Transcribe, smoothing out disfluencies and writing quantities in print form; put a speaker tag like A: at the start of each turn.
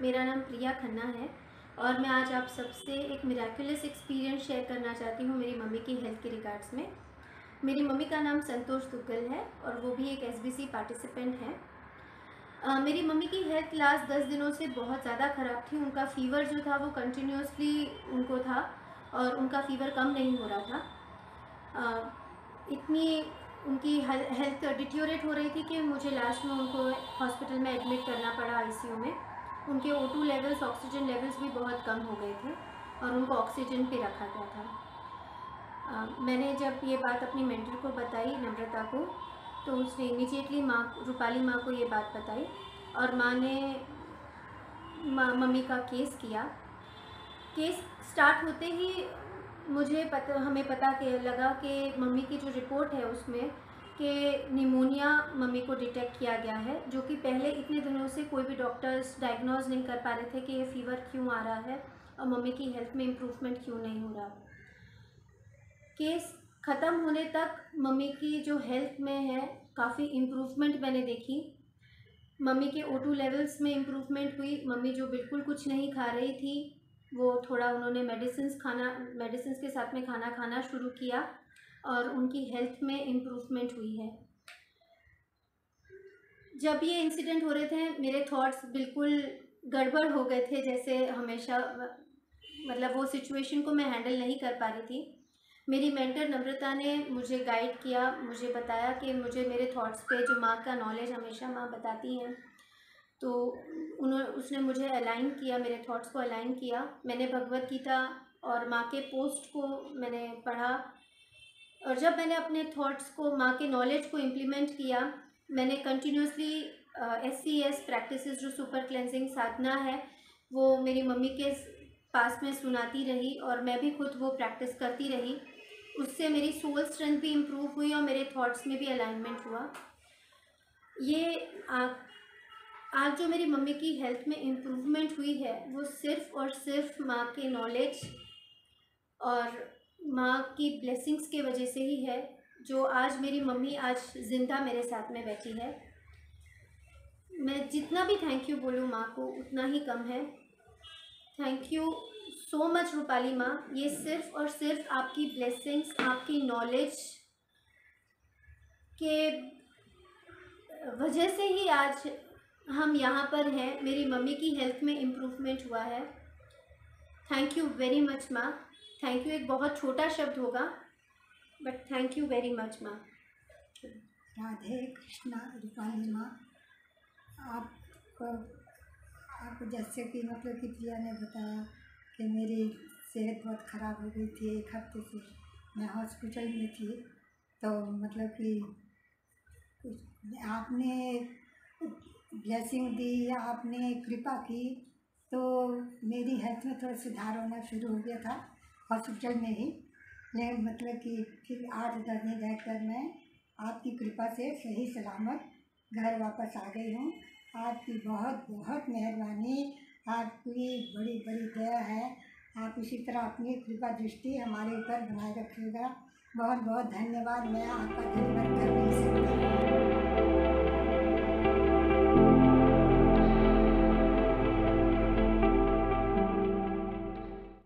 A: मेरा नाम प्रिया खन्ना है और मैं आज आप सबसे एक मिराकुलस एक्सपीरियंस शेयर करना चाहती हूँ मेरी मम्मी की हेल्थ के रिगार्ड्स में। मेरी मम्मी का नाम संतोष दुग्गल है और वो भी एक एसबीसी पार्टिसिपेंट है। मेरी मम्मी की हेल्थ लास्ट 10 दिनों से बहुत ज़्यादा ख़राब थी। उनका फ़ीवर जो था वो कंटिन्यूसली उनको था और उनका फ़ीवर कम नहीं हो रहा था। इतनी उनकी हेल्थ डिटीरियोरेट हो रही थी कि मुझे लास्ट में उनको हॉस्पिटल में एडमिट करना पड़ा आईसीयू में। उनके O2 लेवल्स, ऑक्सीजन लेवल्स भी बहुत कम हो गए थे और उनको ऑक्सीजन पे रखा गया था। मैंने जब ये बात अपनी मेंटर को बताई, नम्रता को, तो उसने इमीडिएटली रूपाली माँ को ये बात बताई और माँ ने मम्मी का केस किया। केस स्टार्ट होते ही हमें पता लगा कि मम्मी की जो रिपोर्ट है उसमें कि निमोनिया मम्मी को डिटेक्ट किया गया है, जो कि पहले इतने दिनों से कोई भी डॉक्टर्स डायग्नोज नहीं कर पा रहे थे कि ये फ़ीवर क्यों आ रहा है और मम्मी की हेल्थ में इम्प्रूवमेंट क्यों नहीं हो रहा। केस ख़त्म होने तक मम्मी की जो हेल्थ में है काफ़ी इम्प्रूवमेंट मैंने देखी। मम्मी के O2 लेवल्स में इम्प्रूवमेंट हुई। मम्मी जो बिल्कुल कुछ नहीं खा रही थी वो थोड़ा उन्होंने मेडिसिन के साथ में खाना खाना शुरू किया और उनकी हेल्थ में इम्प्रूवमेंट हुई है। जब ये इंसिडेंट हो रहे थे मेरे थॉट्स बिल्कुल गड़बड़ हो गए थे, जैसे हमेशा मतलब वो सिचुएशन को मैं हैंडल नहीं कर पा रही थी। मेरी मेंटर नम्रता ने मुझे गाइड किया, मुझे बताया कि मुझे मेरे थॉट्स पे जो माँ का नॉलेज हमेशा माँ बताती हैं, तो उसने मुझे अलाइन किया, मेरे थॉट्स को अलाइन किया। मैंने भगवत गीता और माँ के पोस्ट को मैंने पढ़ा और जब मैंने अपने थॉट्स को, माँ के नॉलेज को इम्प्लीमेंट किया, मैंने कंटिन्यूसली SCS प्रैक्टिसेस जो सुपर क्लेंजिंग साधना है वो मेरी मम्मी के पास में सुनाती रही और मैं भी खुद वो प्रैक्टिस करती रही। उससे मेरी सोल स्ट्रेंथ भी इम्प्रूव हुई और मेरे थॉट्स में भी अलाइनमेंट हुआ। ये आज जो मेरी मम्मी की हेल्थ में इम्प्रूवमेंट हुई है वो सिर्फ़ और सिर्फ माँ के नॉलेज और माँ की ब्लेसिंग्स के वजह से ही है, जो आज मेरी मम्मी आज ज़िंदा मेरे साथ में बैठी है। मैं जितना भी थैंक यू बोलूँ माँ को उतना ही कम है। Thank you so much Rupali माँ। ये सिर्फ़ और सिर्फ आपकी ब्लेसिंग्स, आपकी नॉलेज के वजह से ही आज हम यहाँ पर हैं। मेरी मम्मी की हेल्थ में इम्प्रूवमेंट हुआ है। थैंक यू वेरी मच माँ। थैंक यू एक बहुत छोटा शब्द होगा, but thank you very much माँ।
B: राधे कृष्णा। रूपाली माँ, आपको जैसे कि मतलब कि प्रिया ने बताया कि मेरी सेहत बहुत ख़राब हो गई थी, 1 हफ्ते से मैं हॉस्पिटल में थी, तो मतलब कि आपने ब्लेसिंग दी, आपने कृपा की, तो मेरी हेल्थ में थोड़ा सुधार होना शुरू हो गया था हॉस्पिटल में ही। लेकिन मतलब कि फिर 8-10 दिन रहकर मैं आपकी कृपा से सही सलामत घर वापस आ गई हूँ। आपकी बहुत बहुत मेहरबानी, आपकी बड़ी बड़ी दया है। आप इसी तरह अपनी कृपा दृष्टि हमारे ऊपर बनाए रखिएगा। बहुत बहुत धन्यवाद। मैं आपका धन्यवाद कर नहीं सकती।